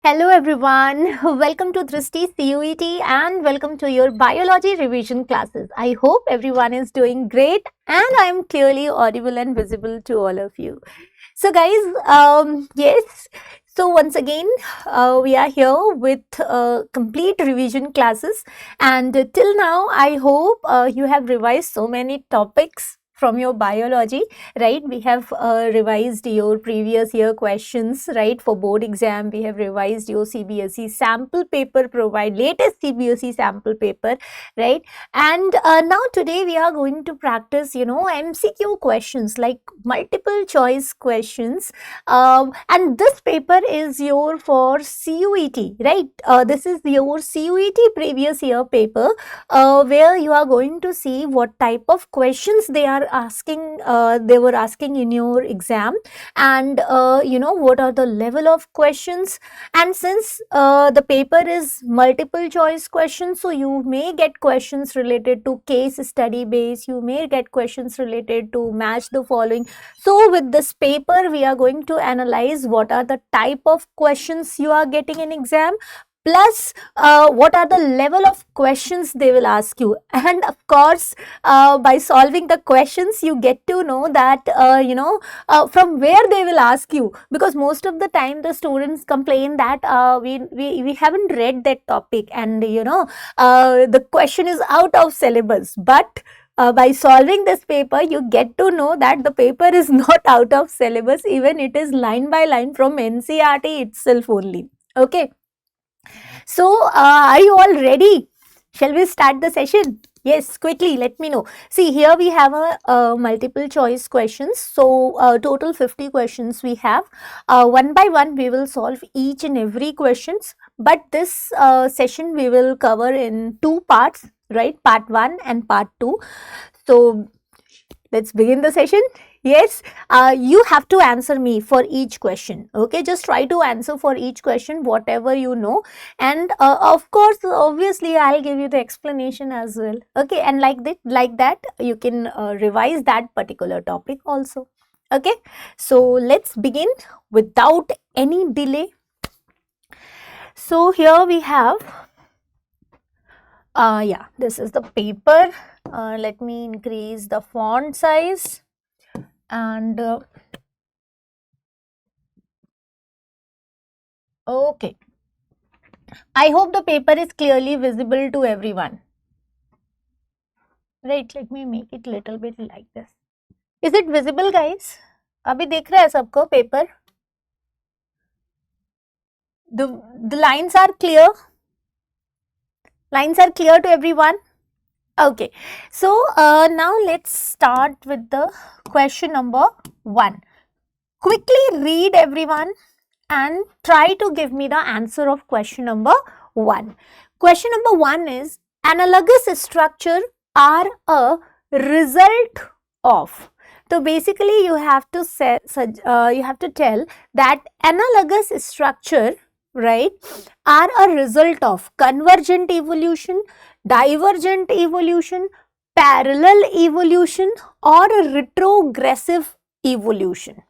Hello everyone, welcome to Drishti CUET and welcome to your biology revision classes. I hope everyone is doing great and I am clearly audible and visible to all of you. So guys, yes, so once again we are here with complete revision classes and till now I hope you have revised so many topics from your biology, right? We have revised your previous year questions, right? For board exam, we have revised your CBSE sample paper, provide latest CBSE sample paper, right? And now today we are going to practice, MCQ questions like multiple choice questions. And this paper is your for CUET, right? This is your CUET previous year paper where you are going to see what type of questions they were asking in your exam, and what are the level of questions. And since the paper is multiple choice questions, so you may get questions related to case study base, you may get questions related to match the following. So with this paper we are going to analyze what are the type of questions you are getting in exam, plus what are the level of questions they will ask you. And of course, by solving the questions you get to know that from where they will ask you, because most of the time the students complain that we haven't read that topic, and the question is out of syllabus. But by solving this paper you get to know that the paper is not out of syllabus, even it is line by line from NCERT itself only. Okay, so, are you all ready? Shall we start the session? Yes, quickly, let me know. See, here we have a multiple choice questions. So, total 50 questions we have. One by one, we will solve each and every questions. But this session we will cover in two parts, right? Part 1 and part 2. So, let's begin the session. Yes, you have to answer me for each question. Okay, just try to answer for each question whatever you know, and of course, obviously, I'll give you the explanation as well. Okay, and like that, you can revise that particular topic also. Okay, so let's begin without any delay. So here we have, yeah, this is the paper. Let me increase the font size. And okay, I hope the paper is clearly visible to everyone. Right, let me make it little bit like this. Is it visible, guys? अभी दिख रहा है सबको paper? The lines are clear. Lines are clear to everyone. Okay, so now let's start with the question number 1. Quickly read everyone and try to give me the answer of question number 1. Question number 1 is, analogous structure are a result of. So basically you have to say, you have to tell that analogous structure, right, are a result of convergent evolution, divergent evolution, parallel evolution, or a retrogressive evolution.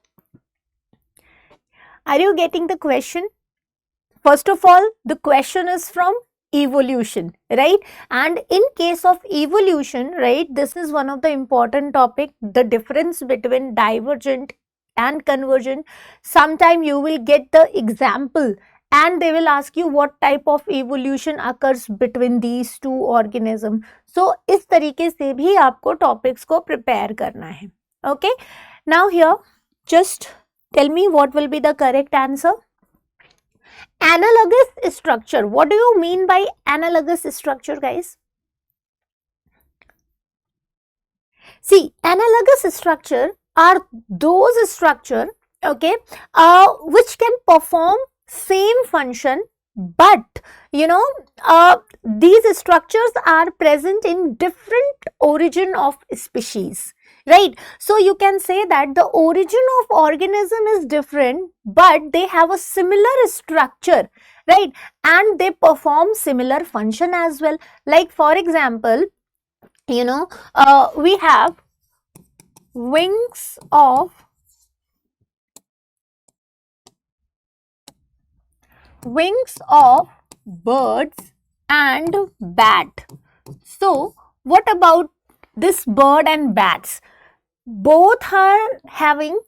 Are you getting the question? First of all, the question is from evolution, right? And in case of evolution, right, this is one of the important topic, the difference between divergent and convergent. Sometime you will get the example and they will ask you what type of evolution occurs between these two organisms. So, इस तरीके से भी आपको topics को prepare करना है. Okay. Now here, just tell me what will be the correct answer. Analogous structure. What do you mean by analogous structure, guys? See, analogous structure are those structure, okay, which can perform same function, but these structures are present in different origin of species, right? So you can say that the origin of organism is different, but they have a similar structure, right? And they perform similar function as well. Like for example, we have wings of wings of birds and bat. So what about this bird and bats? Both are having,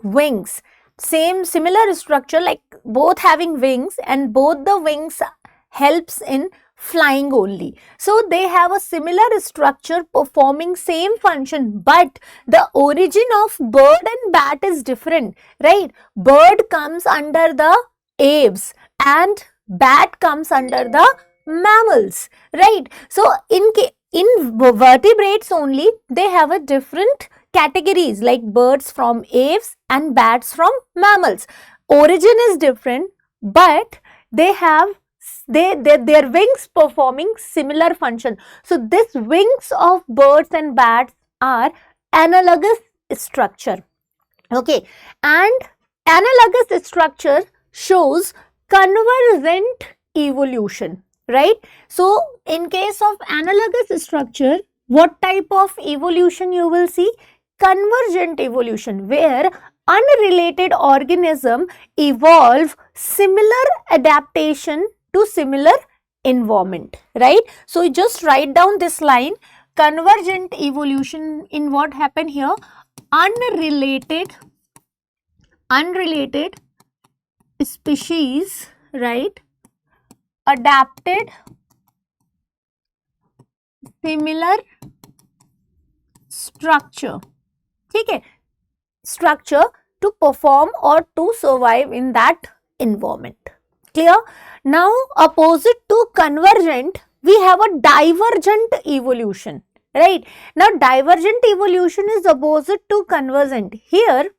wings, similar structure, like both having wings, and both the wings helps in flying only. So they have a similar structure performing same function, but the origin of bird and bat is different, right? Bird comes under the aves and bat comes under the mammals, right? So in vertebrates only, they have a different categories, like birds from aves and bats from mammals. Origin is different, but they have their wings performing similar function. So this wings of birds and bats are analogous structure. Okay, and analogous structure shows convergent evolution, right? So in case of analogous structure, what type of evolution you will see? Convergent evolution, where unrelated organism evolve similar adaptation to similar environment, right? So just write down this line. Convergent evolution in what happened here? Unrelated species, right, adapted similar structure, ठीक है, structure to perform or to survive in that environment. Clear? Now opposite to convergent, we have a divergent evolution, right? Now divergent evolution is opposite to convergent. Here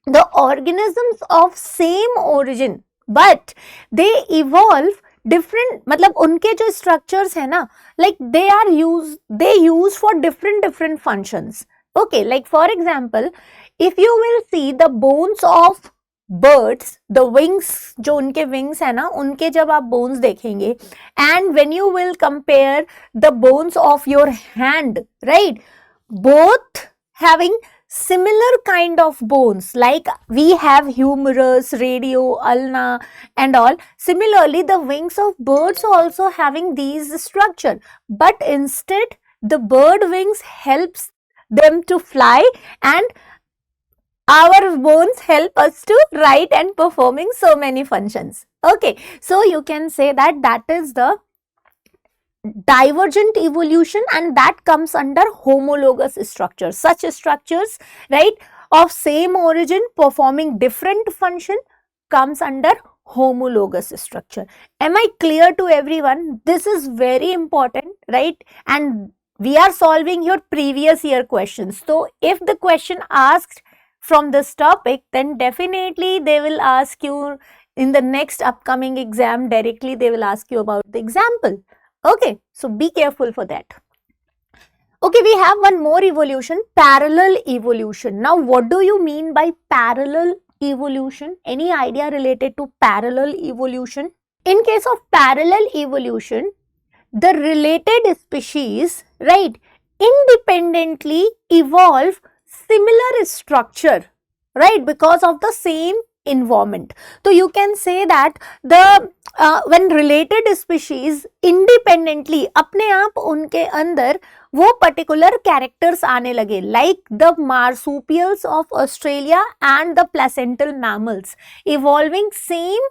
the organisms of same origin, but they evolve different, मतलब उनके जो structures है ना, like they use for different functions. Okay, like for example, if you will see the bones of birds, the wings, जो उनके wings है ना, उनके जब आप bones देखेंगे, and when you will compare the bones of your hand, right, both having similar kind of bones, like we have humerus, radio, ulna and all. Similarly, the wings of birds also having these structure, but instead the bird wings helps them to fly, and our bones help us to write and performing so many functions. Okay, so you can say that that is the divergent evolution, and that comes under homologous structures. Such structures, right, of same origin performing different function comes under homologous structure. Am I clear to everyone? This is very important, right? And we are solving your previous year questions. So if the question asked from this topic, then definitely they will ask you in the next upcoming exam, directly they will ask you about the example. Okay, so be careful for that. Okay, we have one more evolution, parallel evolution. Now, what do you mean by parallel evolution? Any idea related to parallel evolution? In case of parallel evolution, the related species, right, independently evolve similar structure, right, because of the same environment. So you can say that the when related species independently अपने आप उनके अंदर वो particular characters आने लगे, like the marsupials of Australia and the placental mammals evolving same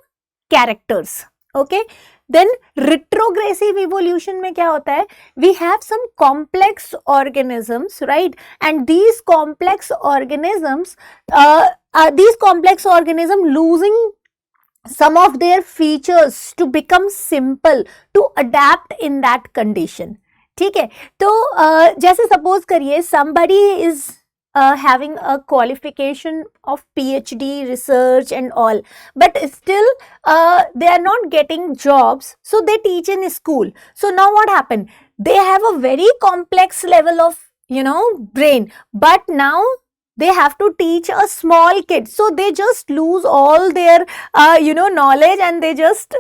characters. Okay, then retrogressive evolution में क्या होता है? We have some complex organisms, right, and these complex organisms losing some of their features to become simple, to adapt in that condition. ठीक है, तो जैसे suppose करिए somebody is having a qualification of PhD research and all, but still they are not getting jobs, so they teach in school. So now what happened? They have a very complex level of brain, but now they have to teach a small kid, so they just lose all their knowledge, and they just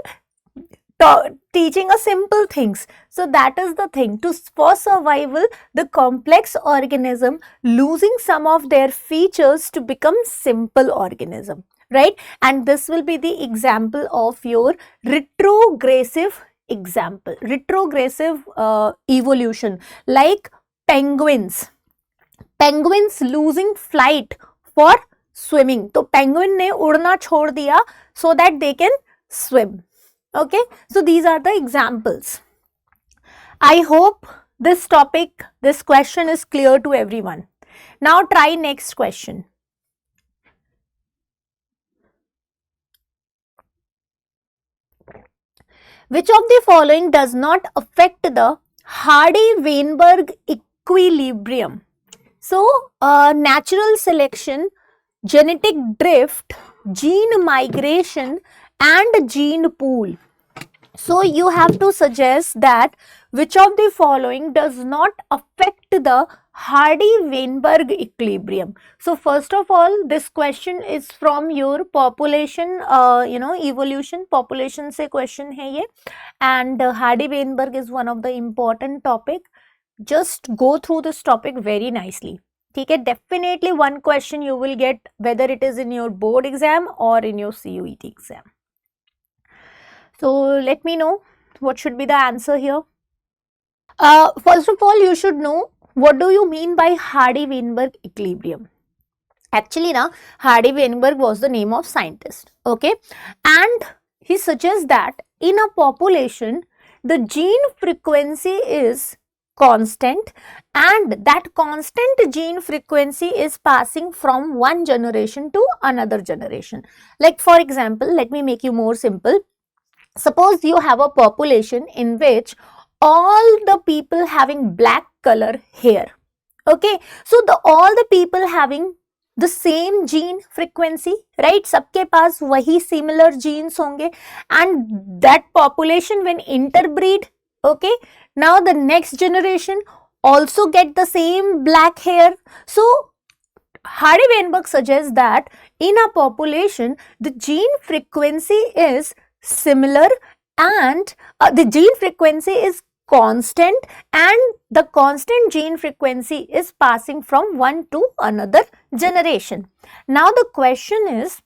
teaching a simple things. So that is the thing, for survival, the complex organism losing some of their features to become simple organism, right? And this will be the example of your retrogressive evolution, like penguins losing flight for swimming. तो penguin ने उड़ना छोड़ दिया so that they can swim. Okay, so these are the examples. I hope this question is clear to everyone. Now try next question. Which of the following does not affect the Hardy-Weinberg equilibrium? So, natural selection, genetic drift, gene migration, and gene pool. So, you have to suggest that which of the following does not affect the Hardy-Weinberg equilibrium. So, first of all, this question is from your population, evolution, population se question hai ye. And Hardy-Weinberg is one of the important topic. Just go through this topic very nicely. Okay, definitely one question you will get, whether it is in your board exam or in your CUET exam. So let me know what should be the answer here. First of all, you should know what do you mean by Hardy-Weinberg equilibrium. Actually, Hardy-Weinberg was the name of scientist. Okay, and he suggests that in a population, the gene frequency is constant, and that constant gene frequency is passing from one generation to another generation. Like for example, let me make you more simple. Suppose you have a population in which all the people having black color hair. Okay, so all the people having the same gene frequency, right? सबके पास वही similar genes होंगे, and that population when interbreed, okay, now the next generation also get the same black hair. So Hardy-Weinberg suggests that in a population, the gene frequency is similar and the gene frequency is constant, and the constant gene frequency is passing from one to another generation. Now the question is,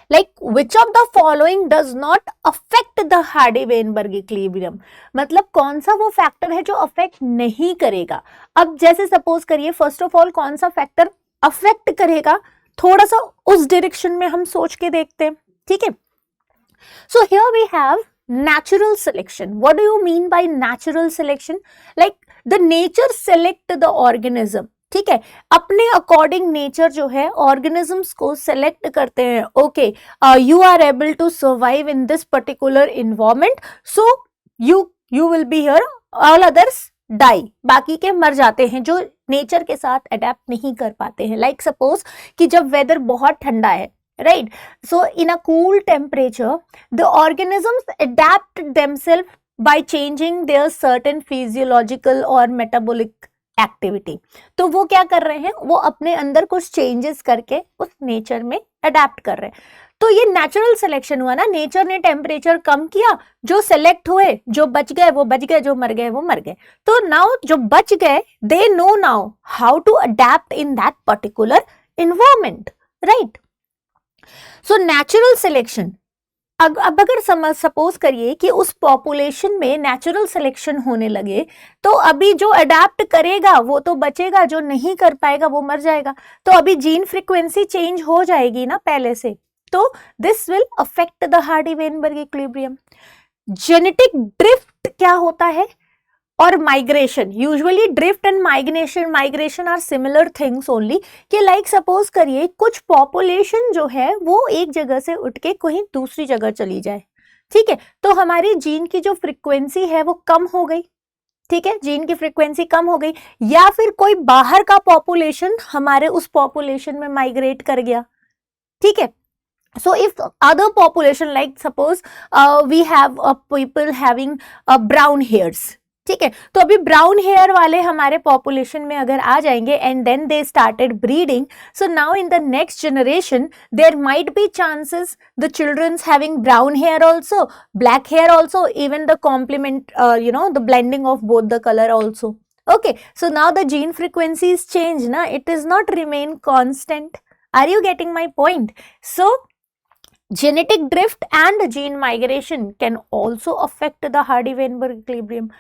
like, which of the following does not affect the Hardy-Weinberg equilibrium? मतलब कौन सा वो factor है जो affect नहीं करेगा? अब जैसे सपोज करिए, फर्स्ट ऑफ ऑल कौन सा फैक्टर अफेक्ट करेगा, थोड़ा सा उस डायरेक्शन में हम सोच के देखते हैं. ठीक है, so here we have natural selection. What do you mean by natural selection? Like the nature select the organism. ठीक है, अपने अकॉर्डिंग नेचर जो है ऑर्गेनिजम्स को सेलेक्ट करते हैं. Okay, you are able to survive in this particular environment, so you will be here, all others die. बाकी के मर जाते हैं जो नेचर के साथ अडेप्ट नहीं कर पाते हैं. लाइक सपोज कि जब वेदर बहुत ठंडा है, right? So in a cool temperature, the organisms adapt themselves by changing their certain physiological or metabolic activity. तो वो क्या कर रहे हैं, वो अपने अंदर कुछ चेंजेस करके उस नेचर में अडेप्ट कर रहे हैं. तो ये नेचुरल सिलेक्शन हुआ ना, नेचर ने टेम्परेचर कम किया, जो सेलेक्ट हुए, जो बच गए वो बच गए, जो मर गए वो मर गए. तो नाउ जो बच गए, they know now how to adapt in that particular environment, right? So natural selection, अब अगर सपोज करिए कि उस पॉपुलेशन में नेचुरल सिलेक्शन होने लगे, तो अभी जो अडेप्ट करेगा वो तो बचेगा, जो नहीं कर पाएगा वो मर जाएगा. तो अभी जीन फ्रीक्वेंसी चेंज हो जाएगी ना पहले से, तो this will affect the Hardy Weinberg equilibrium. Genetic drift क्या होता है, और migration. Usually drift and migration are similar things only. कि लाइक सपोज करिए कुछ पॉपुलेशन जो है वो एक जगह से उठ के कहीं दूसरी जगह चली जाए. ठीक है, तो हमारी जीन की जो फ्रीक्वेंसी है वो कम हो गई. ठीक है, जीन की फ्रीक्वेंसी कम हो गई, या फिर कोई बाहर का पॉपुलेशन हमारे उस पॉपुलेशन में माइग्रेट कर गया. ठीक है, so if other population, like suppose we have people having brown hairs, ठीक है, तो अभी ब्राउन हेयर वाले हमारे पॉपुलेशन में अगर आ जाएंगे and then they started breeding, so now in the next generation there might be chances the childrens having brown hair also, black hair also, even the complement the blending of both the colour also. Okay, so now the gene frequency is changed, na? It is not remain constant. Are you getting my point? So genetic drift and gene migration can also affect the Hardy-Weinberg equilibrium.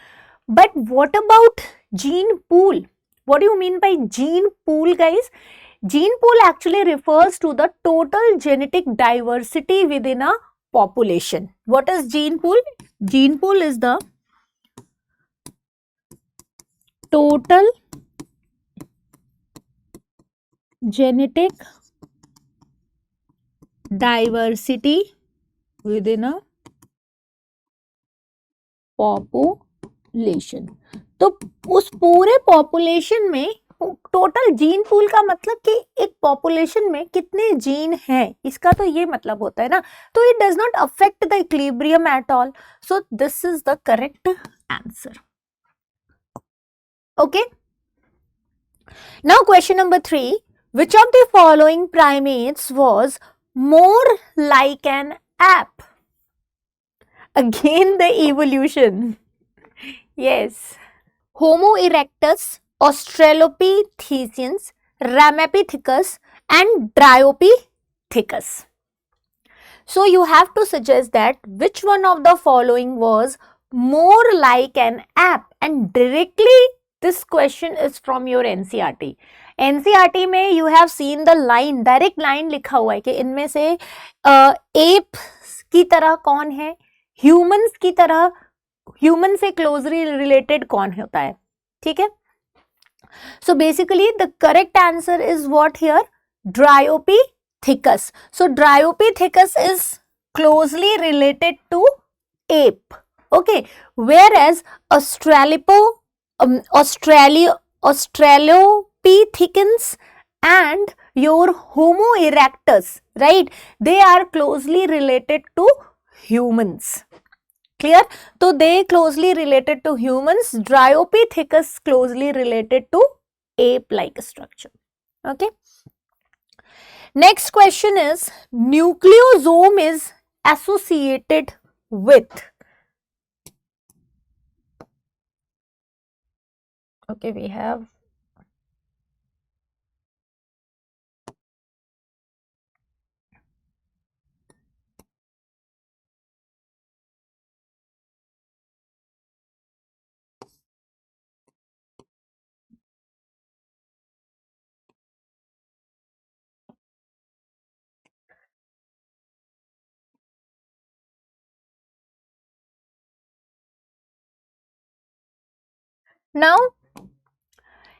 But what about gene pool? What do you mean by gene pool, guys? Gene pool actually refers to the total genetic diversity within a population. What is gene pool? Gene pool is the total genetic diversity within a population. तो उस पूरे population में total gene pool का मतलब कि एक population में कितने जीन हैं, इसका तो ये मतलब होता है ना. तो it does not affect the equilibrium at all. So this is the correct answer. Okay, now question number 3. Which of the following primates was more like an ape? Again the evolution. Yes. Homo erectus, Australopithecines, Ramapithecus and Dryopithecus. So you have to suggest that which one of the following was more like an ape, and directly this question is from your NCERT. NCERT में you have seen the line, direct line लिखा हुआ है कि इनमें से app की तरह कौन है, ह्यूमंस की तरह, ह्यूमन से क्लोजली रिलेटेड कौन होता है. ठीक है. So basically the correct answer is what here? Dryopithecus. So Dryopithecus is closely related to ape. Okay, whereas Australopithecines and your Homo erectus, right? They are closely related to humans. Clear? So they closely related to humans. Dryopithecus closely related to ape-like structure. Okay. Next question is, nucleosome is associated with. Okay, we have now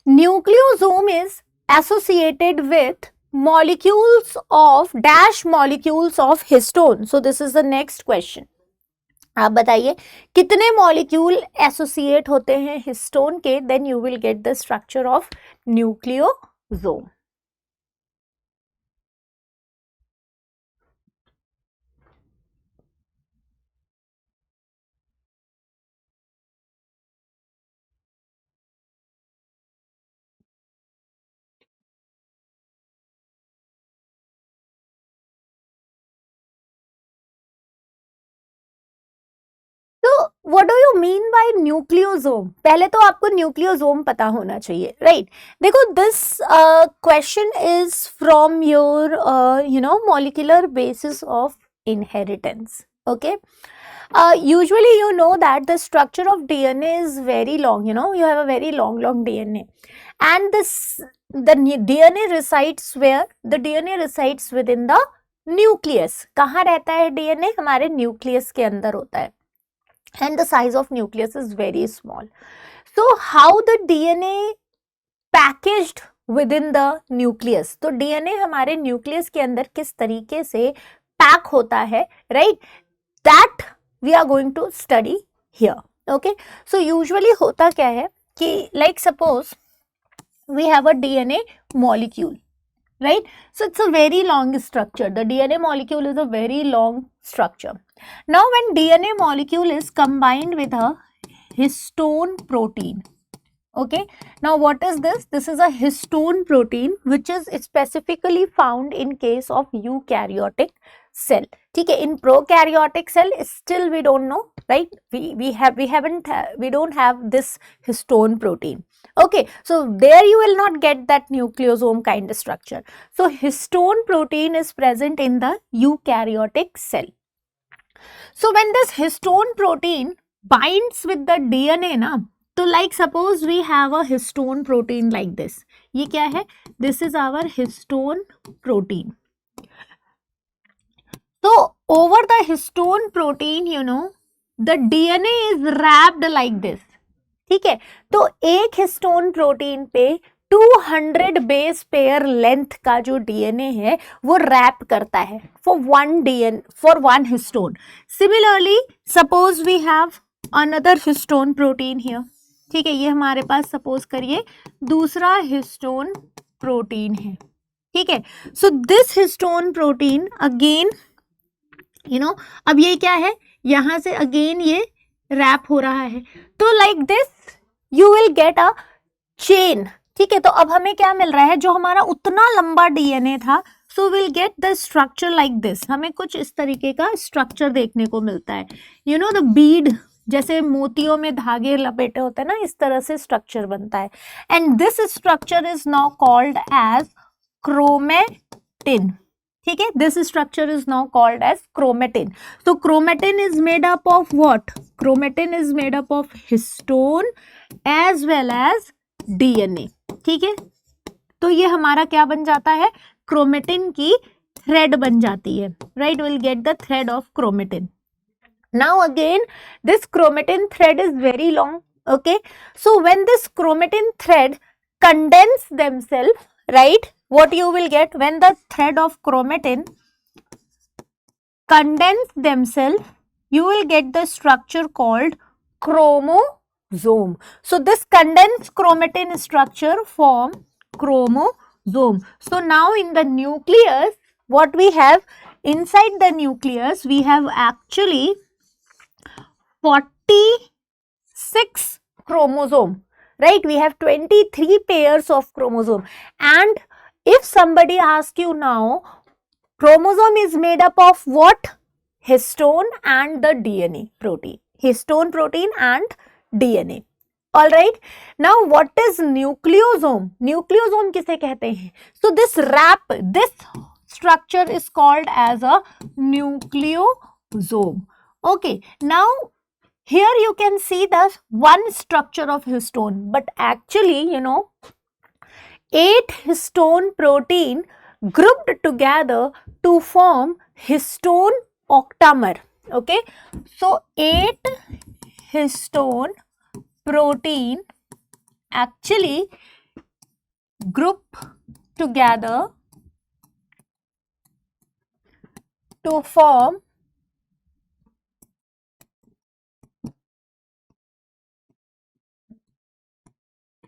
nucleosome is associated with molecules of dash molecules of histone. So this is the next question. आप बताइए कितने molecule associate होते हैं histone के, then you will get the structure of nucleosome. What do you mean by nucleosome? पहले तो आपको nucleosome पता होना चाहिए, राइट? देखो, this question is from your molecular basis of inheritance. Okay, usually you know that the structure of DNA is very long. You have a very long DNA, and the DNA resides where? The DNA resides within the nucleus. कहाँ रहता है DNA? हमारे nucleus के अंदर होता है. And the size of nucleus is very small. So how the DNA packaged within the nucleus? तो DNA हमारे न्यूक्लियस के अंदर किस तरीके से पैक होता है, right? That we are going to study here. Okay, so usually होता क्या है कि like suppose we have a DNA molecule, right? So it's a very long structure. The DNA molecule is a very long structure. Now when DNA molecule is combined with a histone protein, okay, now what is this? This is a histone protein which is specifically found in case of eukaryotic cell. ठीक है, in prokaryotic cell still we don't know, right? We don't have this histone protein. Okay, so there you will not get that nucleosome kind of structure. So histone protein is present in the eukaryotic cell. So when this histone protein binds with the DNA na, तो like suppose we have a histone protein like this. ये क्या है? This is our histone protein. So over the histone protein, you know, the DNA is wrapped like this. ठीक है, तो एक histone protein पे 200 base pair length का जो डीएनए है वो रैप करता है for one histone. Similarly suppose we have another histone protein here. ठीक है, ये हमारे पास सपोज करिए दूसरा हिस्टोन प्रोटीन है. ठीक है, so this histone protein again you know, अब ये क्या है, यहां से अगेन ये रैप हो रहा है. तो like this you will get a chain. ठीक है, तो अब हमें क्या मिल रहा है, जो हमारा उतना लंबा डीएनए था, so will get the structure like this. हमें कुछ इस तरीके का स्ट्रक्चर देखने को मिलता है. यू नो द बीड, जैसे मोतियों में धागे लपेटे होते हैं ना, इस तरह से स्ट्रक्चर बनता है. And this structure is now called as chromatin. ठीक है, this structure is now called as chromatin. So chromatin is made up of what? Chromatin is made up of histone as well as DNA. ठीक है, तो ये हमारा क्या बन जाता है, क्रोमेटिन की थ्रेड बन जाती है. Right, will get the thread of chromatin. Now again this chromatin thread is very long. Okay, so when this chromatin thread condense themselves, right, what you will get when the thread of chromatin condense themselves, you will get the structure called chromosome. So this condensed chromatin structure form chromosome. So now in the nucleus, what we have inside the nucleus, we have actually 46 chromosome, right? We have 23 pairs of chromosome. And if somebody asks you now, chromosome is made up of what? Histone and the DNA protein. Histone protein and DNA. All right. Now what is nucleosome? Nucleosome किसे कहते हैं? So this wrap, this structure is called as a nucleosome. Okay. Now here you can see the one structure of histone, but actually, you know, 8 histone protein grouped together to form histone octamer. Okay, so 8 histone protein actually group together to form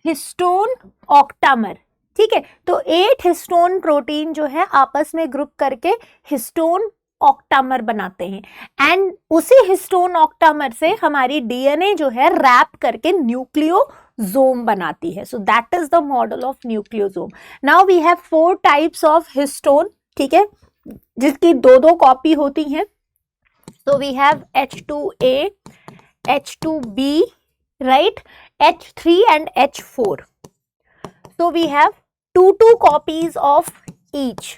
histone octamer. ठीक है, तो 8 histone protein जो है आपस में group करके histone octamer बनाते हैं. एंड उसी हिस्टोन ऑक्टामर से हमारी डीएनए जो है रैप करके न्यूक्लियोसोम बनाती है. So that is the model of nucleosome. Now we have 4 types of histone. ठीक है, जिसकी 2-2 कॉपी होती हैं. So we have H2A, H2B, right, H3 and H4. So we have 2 copies of each.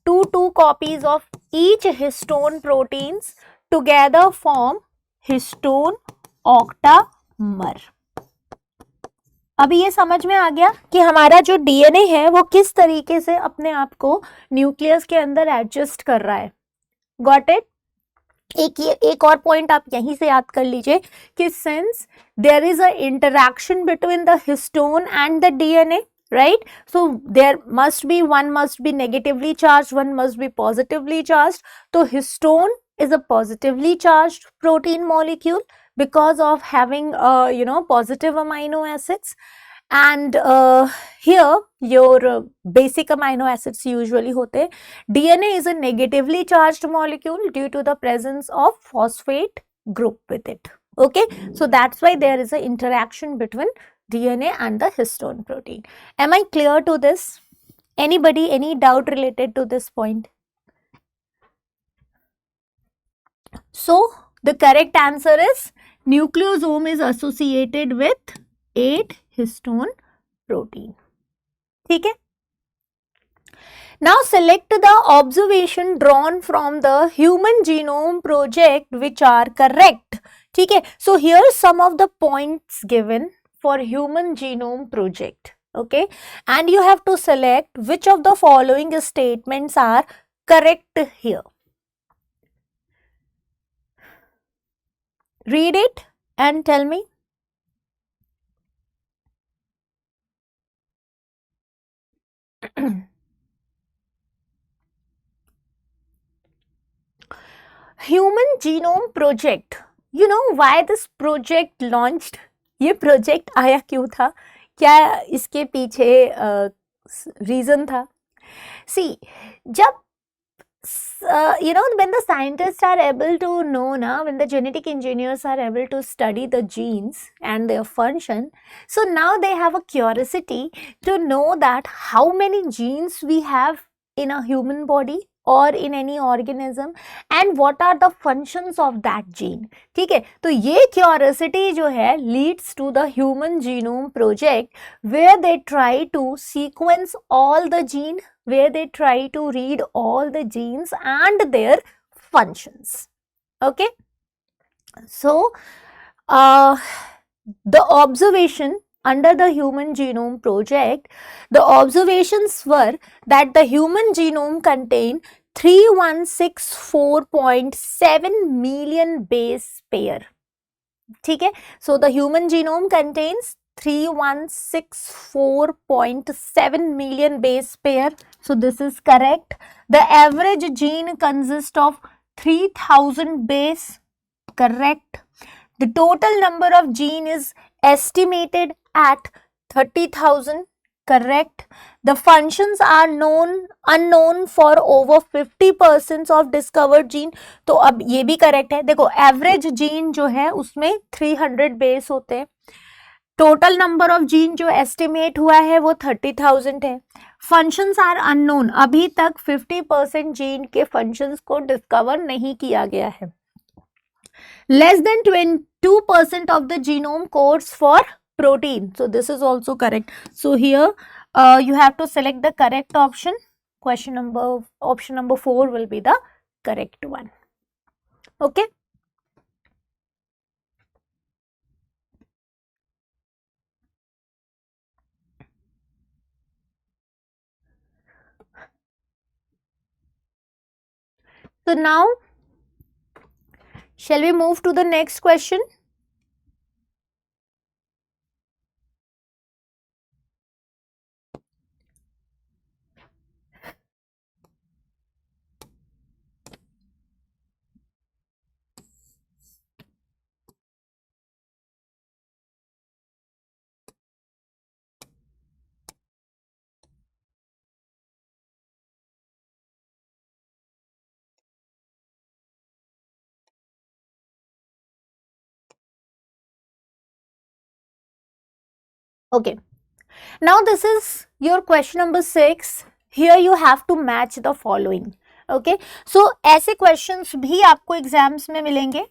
2 copies of each histone proteins together form histone octamer. अभी ये समझ में आ गया कि हमारा जो डीएनए है वो किस तरीके से अपने आप को न्यूक्लियस के अंदर एडजस्ट कर रहा है. Got it? एक और पॉइंट आप यहीं से याद कर लीजिए कि since there is a interaction between the histone and the DNA, right, so there must be, one must be negatively charged, one must be positively charged. So histone is a positively charged protein molecule because of having you know, positive amino acids. And here your basic amino acids usually होते हैं. DNA is a negatively charged molecule due to the presence of phosphate group with it. Okay, so that's why there is an interaction between DNA and the histone protein. Am I clear to this? Anybody, any doubt related to this point? So the correct answer is nucleosome is associated with 8 histone protein. ठीक है. Now select the observation drawn from the Human Genome Project which are correct. ठीक है. So here some of the points given for Human Genome Project. Okay, and you have to select which of the following statements are correct here. Read it and tell me. Human Genome Project. You know why this project launched? ये project आया क्यों था? क्या इसके पीछे reason था? See, जब when the scientists are able to know now, when the genetic engineers are able to study the genes and their function, so now they have a curiosity to know that how many genes we have in a human body or in any organism and what are the functions of that gene. ठीक है, तो ये curiosity जो है leads to the Human Genome Project where they try to sequence all the gene, where they try to read all the genes and their functions. Okay, so the observation under the Human Genome Project, the observations were that the human genome contained 3164.7 million base pair. ठीक है, so the human genome contains 3164.7 million base pair. So this is correct. The average gene consists of 3000 base. Correct. The total number of gene is estimated at 30,000. Correct. The functions are unknown for over 50% of discovered gene. तो अब ये भी correct है. देखो average gene जो है उसमें 300 base होते हैं. टोटल नंबर ऑफ जीन जो एस्टिमेट हुआ है वो 30,000 है. Functions are unknown. अभी तक 50% जीन के फंक्शंस को डिस्कवर नहीं किया गया है. Less than 22% of the genome codes for protein. So this is also correct. So here you have to select the correct option. Option number 4 will be the correct one. Okay. So now shall we move to the next question? Okay. Now this is your question number 6. Here you have to match the following. Okay. So ऐसे questions भी आपको exams में मिलेंगे.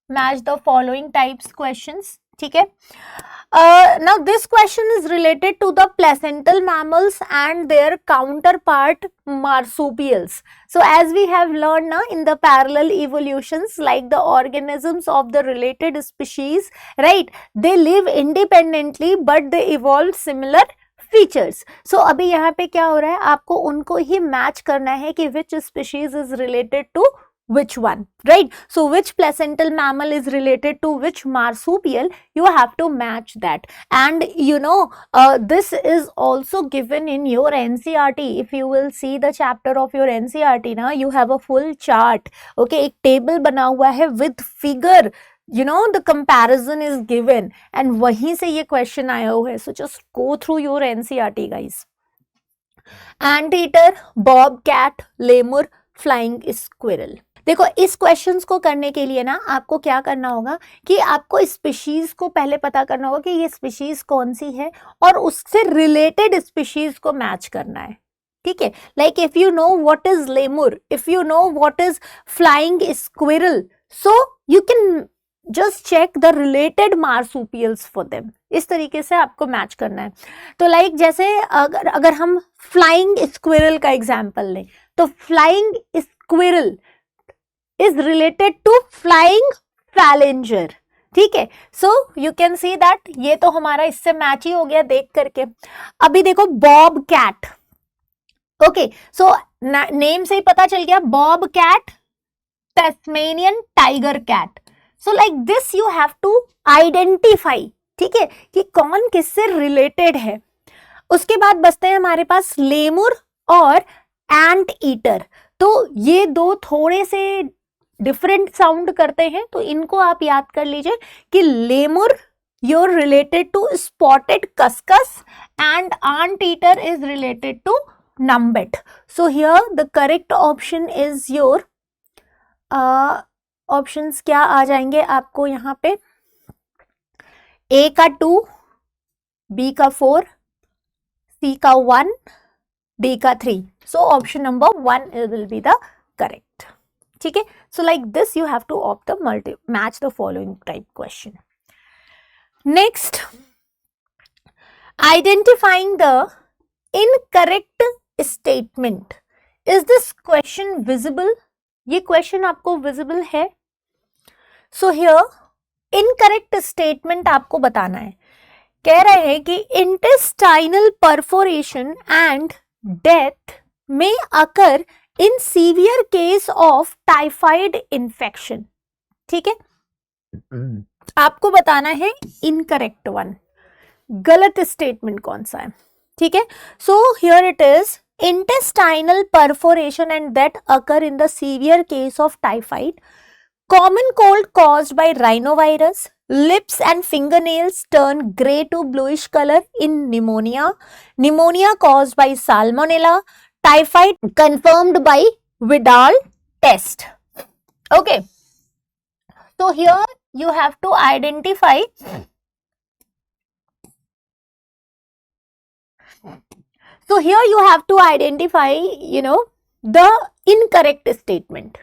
Match the following types questions. ठीक है. Now this question is related to the placental mammals and their counterpart marsupials. So as we have learned now in the parallel evolutions, like the organisms of the related species, right, they live independently but they evolved similar features. So अभी यहाँ पे क्या हो रहा है, आपको उनको ही match करना है कि which species is related to which one, right? So which placental mammal is related to which marsupial, you have to match that. And you know, this is also given in your NCERT. If you will see the chapter of your NCERT now, you have a full chart. Okay, एक table बना हुआ है with figure. You know, the comparison is given and वहीं से ये question आया हुआ है. So just go through your NCERT, guys. Anteater, bobcat, lemur, flying squirrel. देखो इस क्वेश्चंस को करने के लिए ना आपको क्या करना होगा कि आपको स्पीशीज को पहले पता करना होगा कि ये स्पीशीज कौन सी है और उससे रिलेटेड स्पीशीज को मैच करना है. ठीक है, like if you know what is lemur, if you know what is flying squirrel, so you can just check the related marsupials for them. इस तरीके से आपको मैच करना है. तो लाइक जैसे अगर हम फ्लाइंग स्क्विरल का एग्जाम्पल लें, तो flying squirrel is related to flying phalanger. ठीक है, so you can see that ये तो हमारा इससे मैच ही हो गया देख करके. अभी देखो bobcat. Okay, so name से ही पता चल गया, bobcat, Tasmanian tiger cat. So like this you have to identify. ठीक है, कि कौन किससे रिलेटेड है. उसके बाद बचते हैं हमारे पास लेमुर और एंट ईटर. तो ये दो थोड़े से डिफरेंट साउंड करते हैं, तो इनको आप याद कर लीजिए कि lemur you're related to spotted cuscus and ant eater is related to numbet. So here the correct option is your options क्या आ जाएंगे आपको यहाँ पे, A का 2, B का 4, C का 1, D का 3. So option number 1 will be the correct. ठीक है, so like this you have to opt the match the following type question. Next, identifying the incorrect statement. Is this question visible? ये question आपको visible है. So here incorrect statement आपको बताना है. कह रहे हैं कि intestinal perforation and death may occur in severe case of typhoid infection. ठीक है, आपको बताना है इनकरेक्ट वन, गलत स्टेटमेंट कौन सा है. ठीक है, so here it is intestinal perforation and that occur in the severe case of typhoid, common cold caused by rhinovirus, lips and fingernails turn gray to bluish color in pneumonia, pneumonia caused by salmonella, typhoid confirmed by Vidal test. Okay, so here you have to identify. So here you have to identify, the incorrect statement.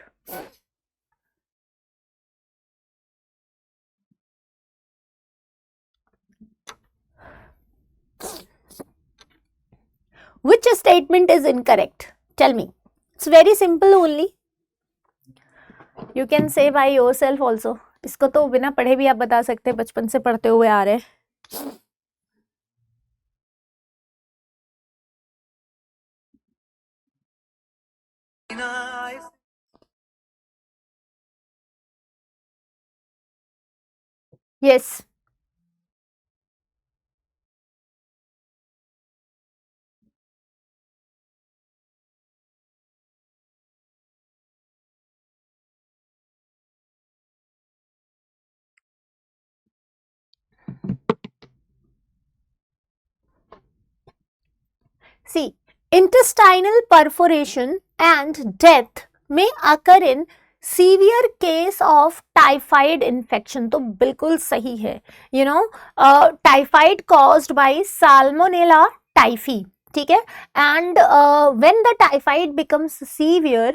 Which statement is incorrect? Tell me. It's very simple only. You can say by yourself also. इसको तो बिना पढ़े भी आप बता सकते हैं, बचपन से पढ़ते हुए आ रहे हैं. Yes. See, intestinal perforation and death may occur in severe case of typhoid infection. तो बिल्कुल सही है. Typhoid caused by Salmonella typhi. ठीक है, and when the typhoid becomes severe,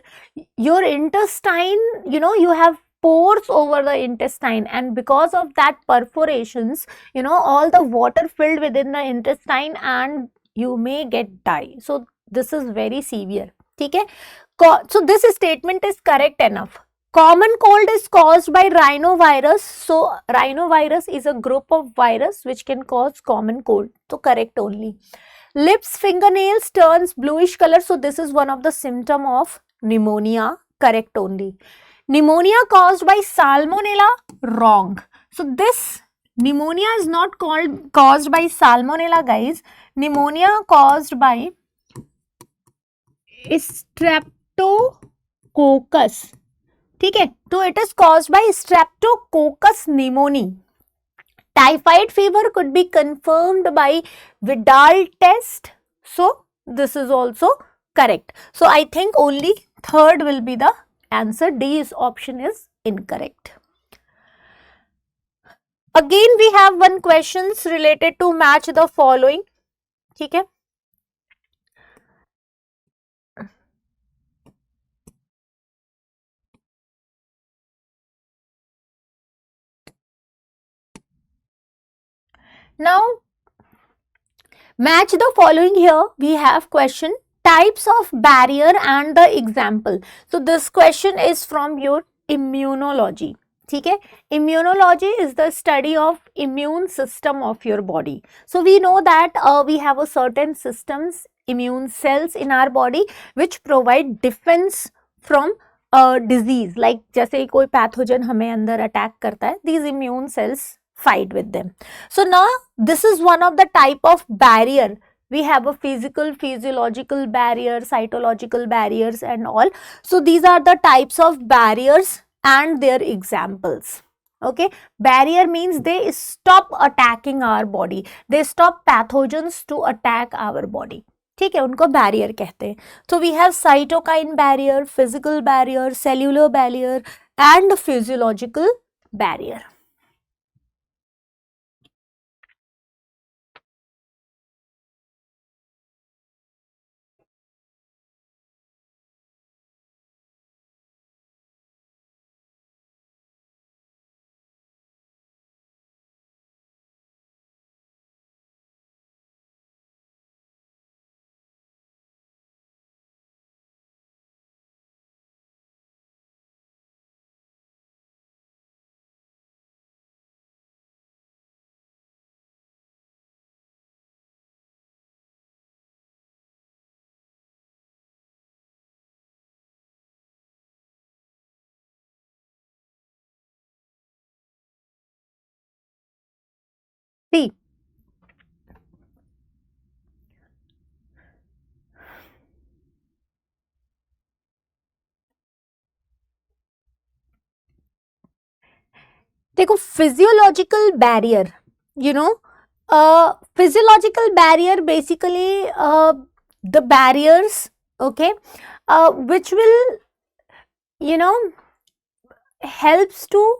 your intestine, you have pores over the intestine, and because of that perforations, all the water filled within the intestine and you may get die. So this is very severe. ठीक है, so this statement is correct enough. Common cold is caused by rhinovirus. So rhinovirus is a group of virus which can cause common cold. So correct only. Lips, fingernails turns bluish color. So this is one of the symptom of pneumonia. Correct only. Pneumonia caused by salmonella. Wrong. So this pneumonia is not caused by salmonella, guys. Pneumonia caused by streptococcus. ठीक है, तो it is caused by streptococcus pneumoniae. Typhoid fever could be confirmed by Vidal test. So this is also correct. So I think only third will be the answer. D's option is incorrect. Again we have one questions related to match the following. ठीक है, Now, match the following here. We have question types of barrier and the example. So this question is from your immunology. ठीक है, immunology is the study of immune system of your body. So we know that we have a certain systems, immune cells in our body which provide defense from disease. Like जैसे कोई pathogen हमें अंदर attack करता है, these immune cells fight with them. So now this is one of the type of barrier. We have a physical, physiological barrier, cytological barriers and all. So these are the types of barriers and their examples. Okay, barrier means they stop attacking our body, they stop pathogens to attack our body. ठीक है, उनको barrier कहते हैं. So we have cytokine barrier, physical barrier, cellular barrier and physiological barrier. See, देखो physiological barrier, you know, physiological barrier basically the barriers, okay, which will, you know, helps to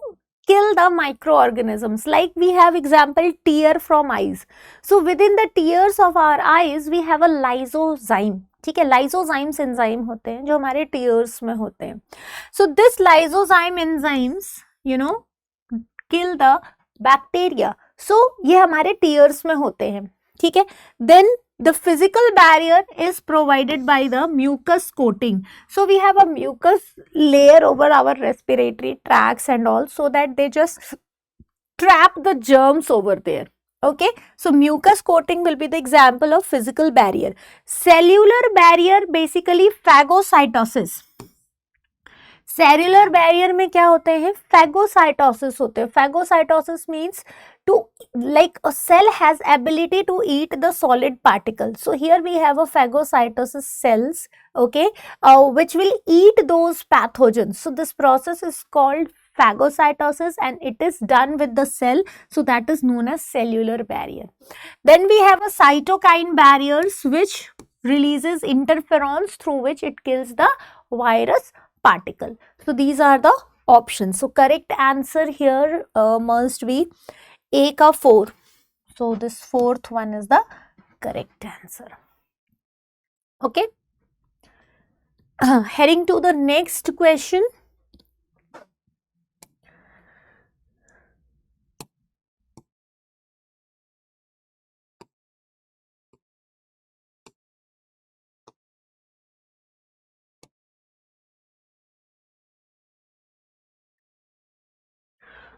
kill the microorganisms. Like we have example tear from eyes. So within the tears of our eyes we have a lysozyme. ठीक है, lysozymes enzyme होते हैं जो हमारे tears में होते हैं. So this lysozyme enzymes, you know, kill the bacteria. So ये हमारे tears में होते हैं. ठीक है, then the physical barrier is provided by the mucus coating. So we have a mucus layer over our respiratory tracts and all, so that they just trap the germs over there. Okay, so mucus coating will be the example of physical barrier. Cellular barrier basically phagocytosis. Cellular barrier में क्या होते हैं, phagocytosis होते हैं. Phagocytosis means to like a cell has ability to eat the solid particle. So here we have a phagocytosis cells, okay, which will eat those pathogens. So this process is called phagocytosis and it is done with the cell, so that is known as cellular barrier. Then we have a cytokine barriers which releases interferons through which it kills the virus particle. So these are the options. So correct answer here must be A ka 4. So this fourth one is the correct answer. Okay. Heading to the next question.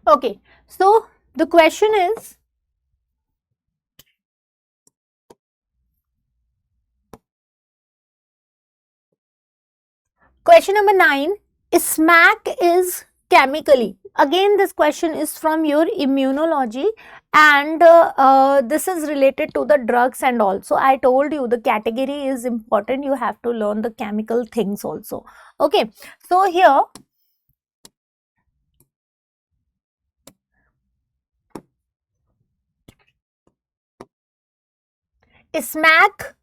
Okay, so the question is, question number 9, SMAC is chemically. Again, this question is from your immunology and this is related to the drugs and also I told you the category is important. You have to learn the chemical things also. Okay, so here SMAC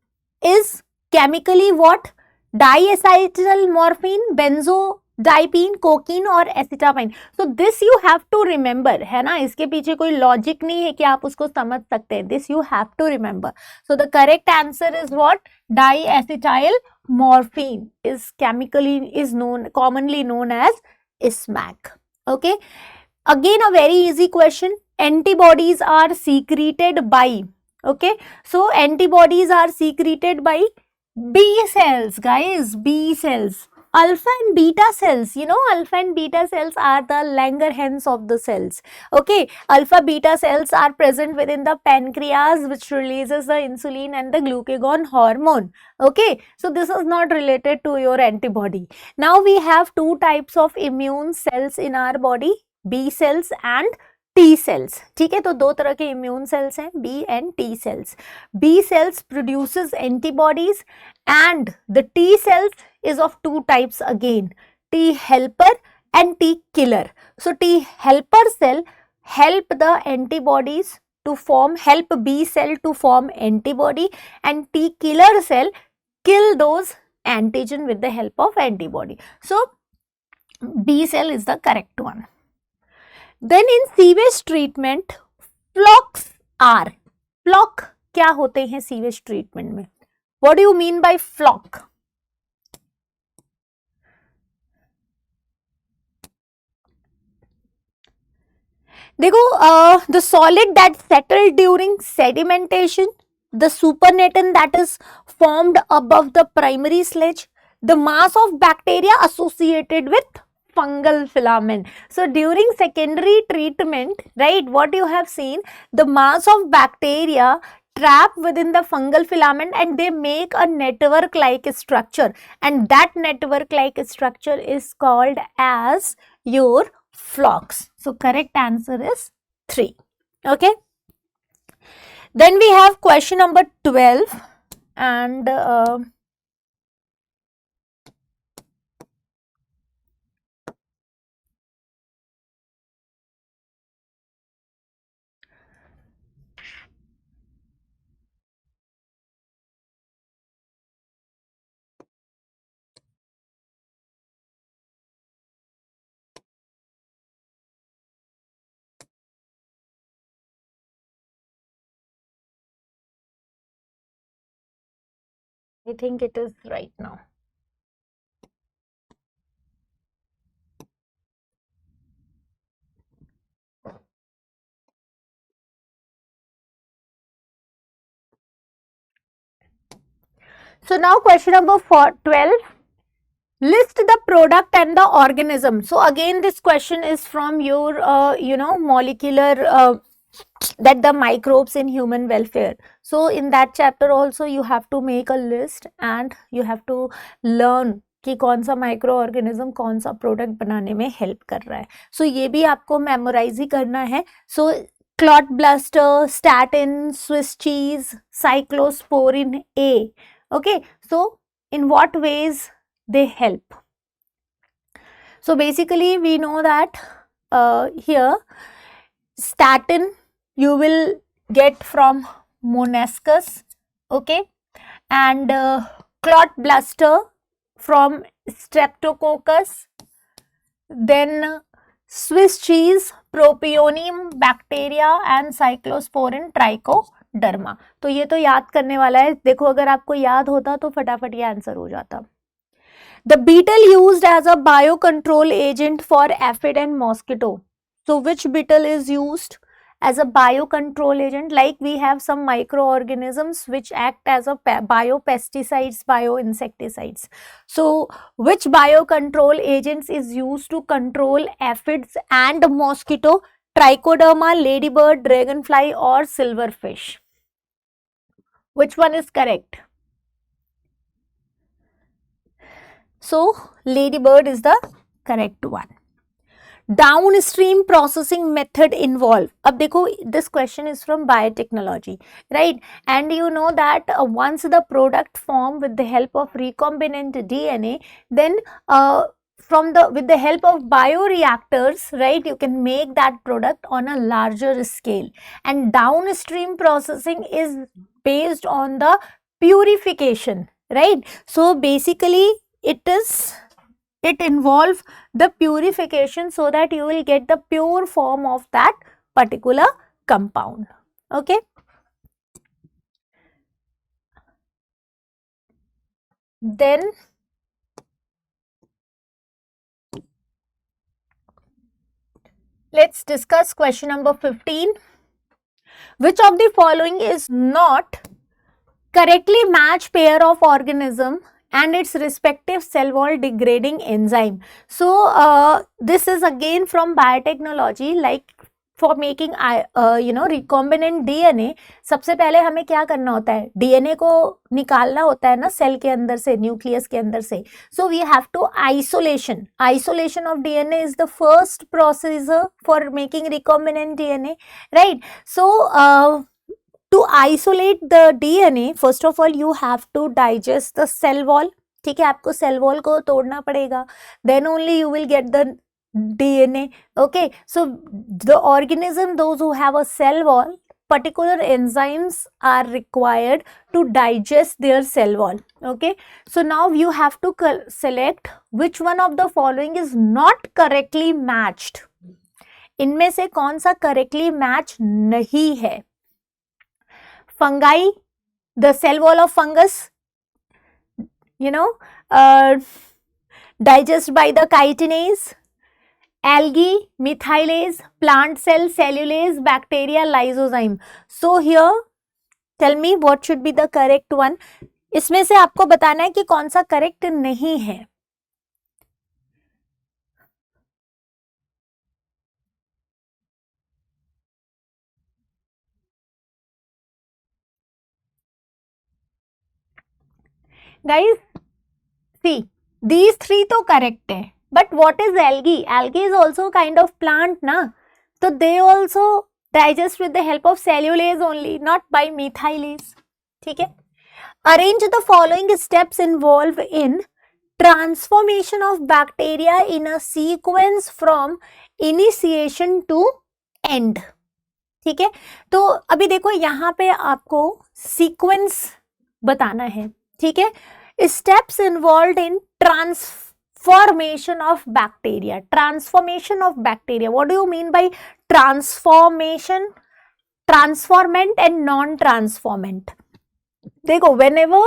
is chemically what? Diacetylmorphine, benzodiazepine, cocaine और एसिटामाइन. So this you have to remember, है ना, इसके पीछे कोई logic नहीं है कि आप उसको समझ सकते हैं. This you have to remember. So the correct answer is what? Diacetylmorphine is commonly known as SMAC. Okay. Again a very easy question. antibodies are secreted by, okay, so antibodies are secreted by B cells, guys, B cells. Alpha and beta cells, you know, alpha and beta cells are the Langerhans of the cells. Okay, alpha beta cells are present within the pancreas, which releases the insulin and the glucagon hormone. Okay, so this is not related to your antibody. Now we have two types of immune cells in our body, B cells and T cells. ठीक है, तो दो तरह के immune cells हैं, B and T cells. B cells produces antibodies and the T cells is of two types again, T helper and T killer. So T helper cell help the antibodies to form, help B cell to form antibody, and T killer cell kill those antigen with the help of antibody. So B cell is the correct one. Then in sewage treatment, flocks are, flock क्या होते हैं sewage treatment में? What do you mean by flock? देखो, the solid that settled during sedimentation, the supernatant that is formed above the primary sludge, the mass of bacteria associated with fungal filament. So during secondary treatment, right, what you have seen, the mass of bacteria trap within the fungal filament and they make a network like structure, and that network like structure is called as your flocks. So correct answer is 3. Okay. Then we have question number 12, and I think it is right now. So now question number 12, list the product and the organism. So again this question is from your molecular that the microbes in human welfare. So in that chapter also you have to make a list and you have to learn कि कौन सा micro organism कौन सा product बनाने में help कर रहा है. सो ये भी आपको मेमोराइज ही करना है. So clot blaster, statin, swiss cheese, cyclosporine A. Okay, so in what ways they help? So basically we know that here statin you will get from Monescus, okay, and clot blaster from Streptococcus, then Swiss cheese, Propionibacteria bacteria and Cyclosporin trichoderma. तो ये तो याद करने वाला है. देखो अगर आपको याद होता तो फटाफट ये आंसर हो जाता. The beetle used as a biocontrol agent for aphid and mosquito. So which beetle is used as a biocontrol agent? Like we have some microorganisms which act as a biopesticides, bioinsecticides. So which biocontrol agents is used to control aphids and mosquito? Trichoderma, ladybird, dragonfly or silverfish? Which one is correct? So ladybird is the correct one. Downstream processing method involved. अब देखो this question is from biotechnology, right? And you know that once the product form with the help of recombinant DNA, then with the help of bioreactors, right, you can make that product on a larger scale. And downstream processing is based on the purification, right? So basically it involves the purification so that you will get the pure form of that particular compound. Okay. Then Let's discuss question number 15. Which of the following is not correctly match pair of organism and its respective cell wall degrading enzyme? So this is again from biotechnology. Like for making recombinant DNA, सबसे पहले हमें क्या करना होता है, DNA को निकालना होता है ना सेल के अंदर से, न्यूक्लियस के अंदर से. So we have to isolation of DNA is the first procedure for making recombinant DNA, right? So to isolate the DNA, first of all you have to digest the cell wall. ठीक है, आपको cell wall को तोड़ना पड़ेगा, then only you will get the DNA. Okay, so the organism, those who have a cell wall, particular enzymes are required to digest their cell wall. Okay, so now you have to select which one of the following is not correctly matched. इनमें से कौन सा correctly match नहीं है? Fungi, the cell wall of fungus, digest by the chitinase. Algae, methylase. Plant cell, cellulase. Bacteria, lysozyme. So here, tell me what should be the correct one. इसमें से आपको बताना है कि कौन सा करेक्ट नहीं है. Guys, see, these three तो correct है, but what is algae? Algae is also kind of plant ना, so they also digest with the help of cellulase only, not by methylase. ठीक है. Arrange the following steps involved in transformation of bacteria in a sequence from initiation to end. ठीक है, तो अभी देखो यहाँ पे आपको सीक्वेंस बताना है. ठीक है, steps involved in transformation of bacteria. Transformation of bacteria, what do you mean by transformation? Transformant and non-transformant. देखो, whenever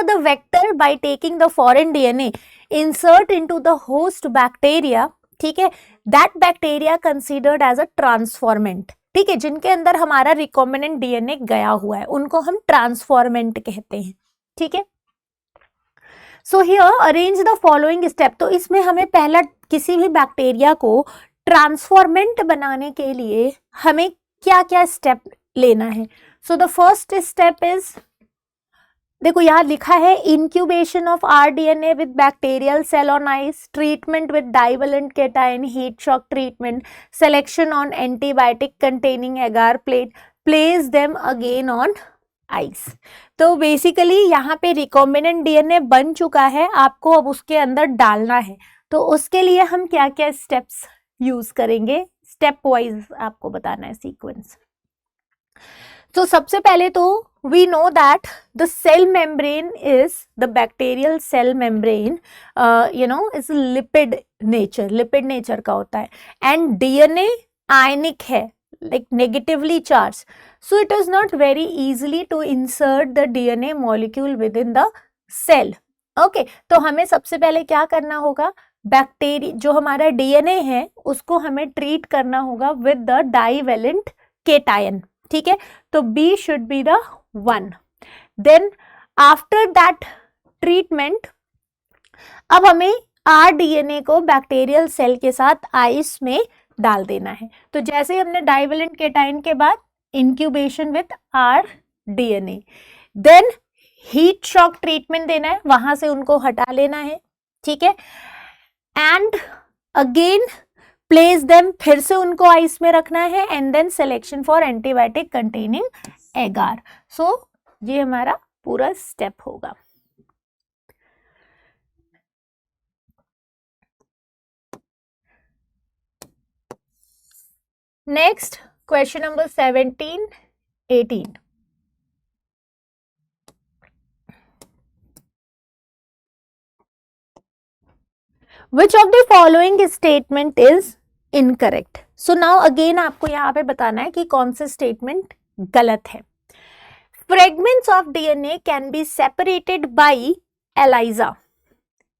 the vector by taking the foreign DNA insert into the host bacteria, ठीक है, that bacteria considered as a transformant. ठीक है, जिनके अंदर हमारा recombinant DNA गया हुआ है उनको हम ट्रांसफॉर्मेंट कहते हैं. ठीक है, so here arrange the following step. तो इसमें हमें पहला किसी भी बैक्टीरिया को ट्रांसफॉर्मेंट बनाने के लिए हमें क्या क्या स्टेप लेना है. So the first step is, देखो यहाँ लिखा है incubation of rDNA with bacterial cell on ice, treatment with divalent cation, heat shock treatment, selection on antibiotic containing agar plate, place them again on ice. तो basically यहाँ पे recombinant DNA बन चुका है, आपको अब उसके अंदर डालना है. तो उसके लिए हम क्या क्या स्टेप्स यूज करेंगे, स्टेप वाइज आपको बताना है सीक्वेंस. तो सबसे पहले तो we know that the cell membrane is, the bacterial cell membrane is lipid nature का होता है, and DNA ionic है, like negatively charged, so it is not very easily to insert the DNA molecule within the cell. Okay, तो हमें सबसे पहले क्या करना होगा, बैक्टीरिया जो हमारा डीएनए है उसको हमें ट्रीट करना होगा विद द डाइवेलेंट केटायन. ठीक है, तो B should be the one. Then after that treatment, अब हमें rDNA को बैक्टीरियल सेल के साथ आइस में डाल देना है. तो जैसे हमने डाइवेलेंट केटाइन के बाद incubation with rDNA, then heat shock treatment देना है, वहां से उनको हटा लेना है. ठीक है, एंड अगेन प्लेस देम, फिर से उनको आइस में रखना है, and then selection for antibiotic containing agar. So ये हमारा पूरा स्टेप होगा. Next question number 17, 18. Which of the following statement is incorrect? So now again आपको यहाँ पे बताना है कि कौन से स्टेटमेंट गलत है. Fragments of DNA can be separated by ELISA.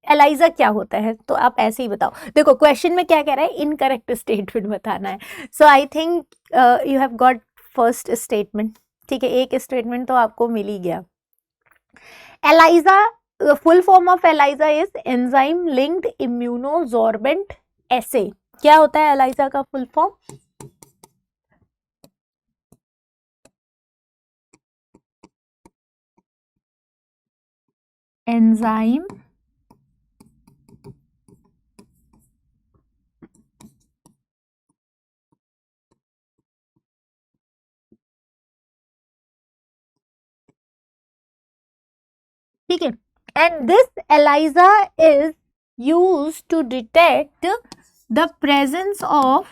ELISA क्या होता है, तो आप ऐसे ही बताओ। देखो क्वेश्चन में क्या कह रहा है, इनकरेक्ट स्टेटमेंट बताना है। So I think you have got first statement, ठीक है, एक स्टेटमेंट तो आपको मिल ही गया। ELISA, full form of ELISA is enzyme linked immunosorbent assay. क्या होता है एलाइजा का फुल फॉर्म? एंजाइम ठीक है, and this ELISA is used to detect the presence of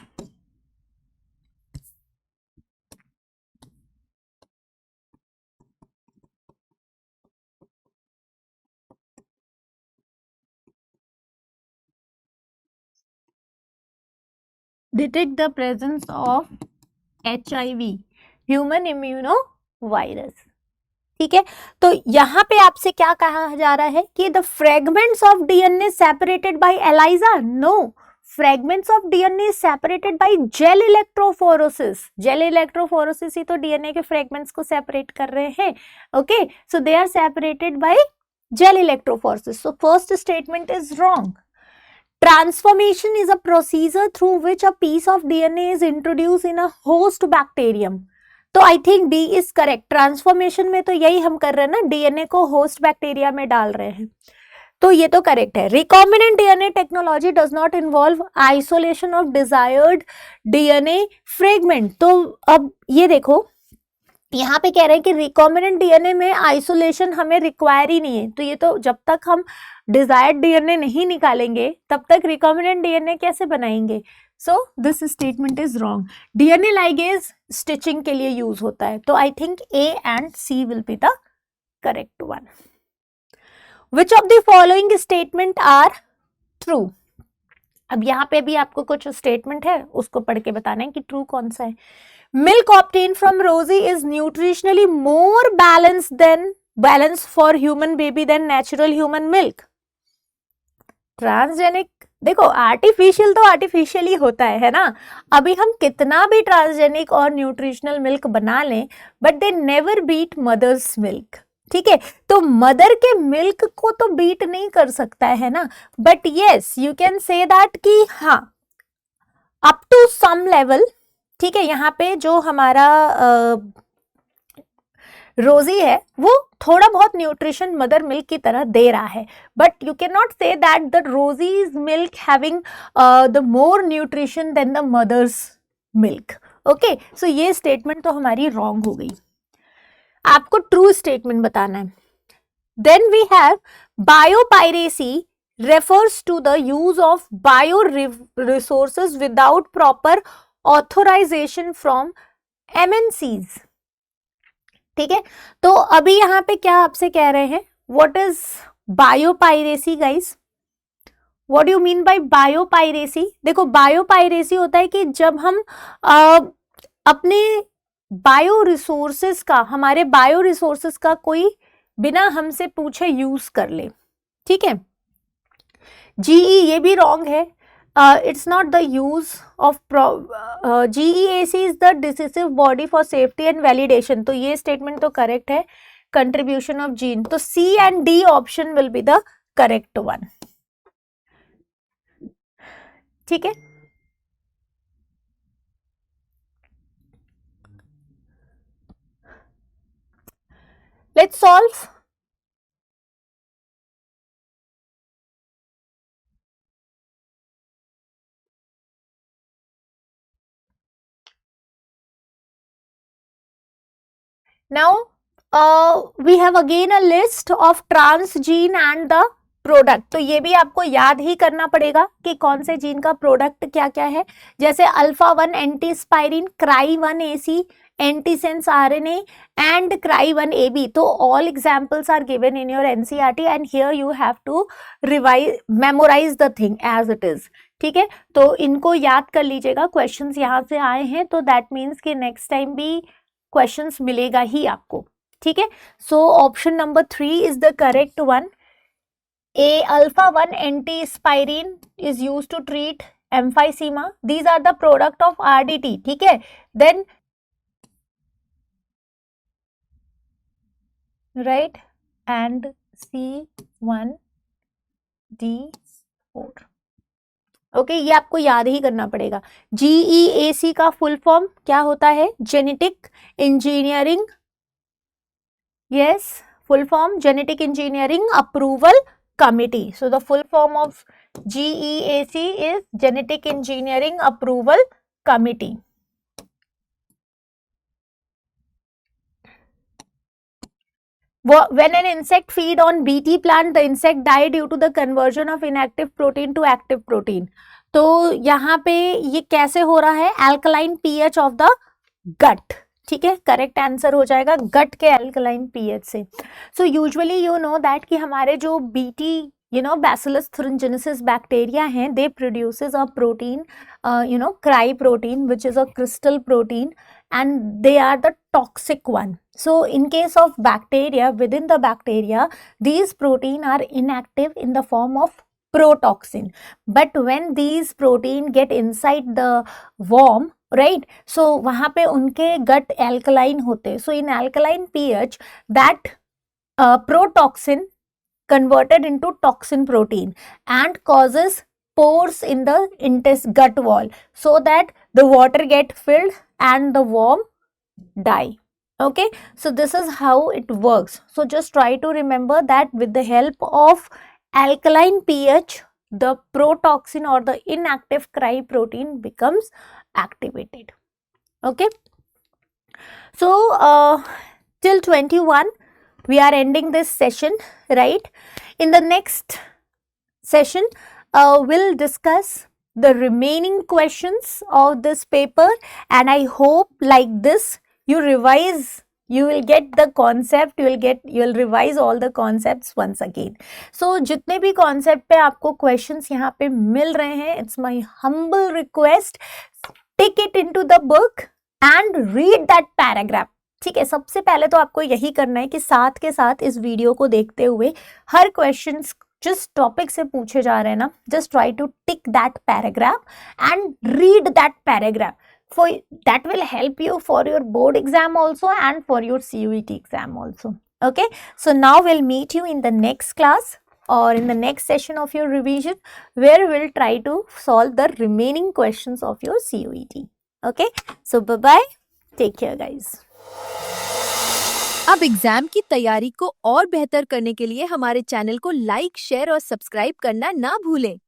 HIV, human immuno virus. ठीक है, तो यहां पे आपसे क्या कहा जा रहा है कि the fragments of DNA separated by ELISA, no, fragments of DNA separated by gel electrophoresis. Gel electrophoresis ही तो डीएनए के फ्रेगमेंट्स को सेपरेट कर रहे हैं। Okay, so they are separated by gel electrophoresis, so first statement is wrong. Transformation is a procedure through which a piece of DNA is introduced in a host bacterium. तो I think B is correct. Transformation में तो यही हम कर रहे हैं ना, DNA को होस्ट बैक्टीरिया में डाल रहे हैं, तो ये तो करेक्ट है। Recombinant DNA technology does not involve isolation of desired DNA fragment. तो अब ये देखो, यहाँ पे कह रहे हैं कि रिकॉम्बिनेंट डीएनए में आइसोलेशन हमें रिक्वायर ही नहीं है, तो ये तो जब तक हम डिजायर्ड डीएनए नहीं निकालेंगे तब तक रिकॉम्बिनेंट डीएनए कैसे बनाएंगे। So this statement is wrong. DNA ligase stitching के लिए यूज होता है, तो I think A and C will be the correct one. Which of the following statement are true? अब यहाँ पे भी आपको कुछ स्टेटमेंट है, उसको पढ़ के बताना है कि ट्रू कौन सा है। Milk obtained from Rosie is nutritionally more balanced for human baby than natural human milk. Transgenic, देखो आर्टिफिशियल तो आर्टिफिशियल ही होता है ना। अभी हम कितना भी ट्रांसजेनिक और न्यूट्रिशनल मिल्क बना लें, but they never beat mother's milk. ठीक है, तो मदर के मिल्क को तो बीट नहीं कर सकता है ना, but yes you can say that कि हाँ, अप टू सम लेवल। ठीक है, यहाँ पे जो हमारा रोजी है वो थोड़ा बहुत न्यूट्रिशन मदर मिल्क की तरह दे रहा है, but you can not say that the rosie's milk having the more nutrition than the mother's milk. Okay, so ये स्टेटमेंट तो हमारी रॉन्ग हो गई। आपको ट्रू स्टेटमेंट बताना है। Then we have biopiracy refers to the use of bio resources without proper authorization from MNCs। ठीक है, तो अभी यहाँ पे क्या आपसे कह रहे हैं, what is biopiracy guys? What do you mean by biopiracy? देखो बायोपायरेसी होता है कि जब हम अपने बायो रिसोर्सेस का, हमारे बायो रिसोर्सेस का कोई बिना हमसे पूछे यूज कर ले। ठीक है, जीई ये भी रॉन्ग है। It's not the use of GEAC is the decisive body for safety and validation, तो ये स्टेटमेंट तो करेक्ट है। कंट्रीब्यूशन ऑफ जीन, तो C and D option will be the correct one. ठीक है, let's solve. Now we have again a list of transgene and the product, तो ये भी आपको याद ही करना पड़ेगा कि कौन से जीन का प्रोडक्ट क्या क्या है। जैसे अल्फा 1 एंटीस्पाइरिन, क्राई1AC, एंटीसेंस RNA एंड क्राई1AB, तो all examples are given in your NCERT and here you have to revise memorise the thing as it is. ठीक है, तो इनको याद कर लीजिएगा, क्वेश्चंस यहाँ से आए हैं, तो दैट मीन्स कि नेक्स्ट टाइम भी क्वेश्चंस मिलेगा ही आपको। ठीक है, so option number 3 is the correct one. A alpha 1 antiaspirin is used to treat emphysema. These are the product of RDT. ठीक है. Then right, and C1D4. Okay, ये आपको याद ही करना पड़ेगा. GEAC का फुल फॉर्म क्या होता है? Genetic engineering. Yes, full form Genetic Engineering Approval Committee. So the full form of GEAC is Genetic Engineering Approval Committee. When an insect feed on BT plant, the insect die due to the conversion of inactive protein to active protein. तो यहाँ पे ये कैसे हो रहा है? Alkaline pH of the gut. ठीक है, करेक्ट आंसर हो जाएगा गट के अल्कलाइन पीएच से. So usually you know that कि हमारे जो बीटी बैसिलस थुरिनजेनेसिस बैक्टीरिया हैं, दे produces a protein, cry protein which is a crystal protein, and they are the toxic one. So in case of bacteria, within the bacteria, these protein are inactive in the form of protoxin. But when these protein get inside the worm, right, so वहाँ पे उनके gut alkaline होते. So in alkaline pH, that protoxin converted into toxin protein and causes pores in the gut wall, so that the water get filled and the worm die. Okay, so this is how it works. So just try to remember that with the help of alkaline pH, the protoxin or the inactive cry protein becomes activated. Okay, so till 21 we are ending this session, right? In the next session we'll discuss the remaining questions of this paper, and I hope like this you revise, you will get the concept, you will revise all the concepts once again. So जितने भी concept पे आपको questions यहाँ पे मिल रहे हैं, it's my humble request, take it into the book and read that paragraph. ठीक है, सबसे पहले तो आपको यही करना है कि साथ के साथ इस वीडियो को देखते हुए हर क्वेश्चंस जिस टॉपिक से पूछे जा रहे हैं ना, just try to tick that paragraph and read that paragraph. For that will help you for your board exam also and for your CUET exam also. Okay, so now we'll meet you in the next class or in the next session of your revision, where we'll try to solve the remaining questions of your CUET. Okay, so bye bye, take care guys. अब exam की तैयारी को और बेहतर करने के लिए हमारे चैनल को लाइक, शेयर और सब्सक्राइब करना ना भूलें.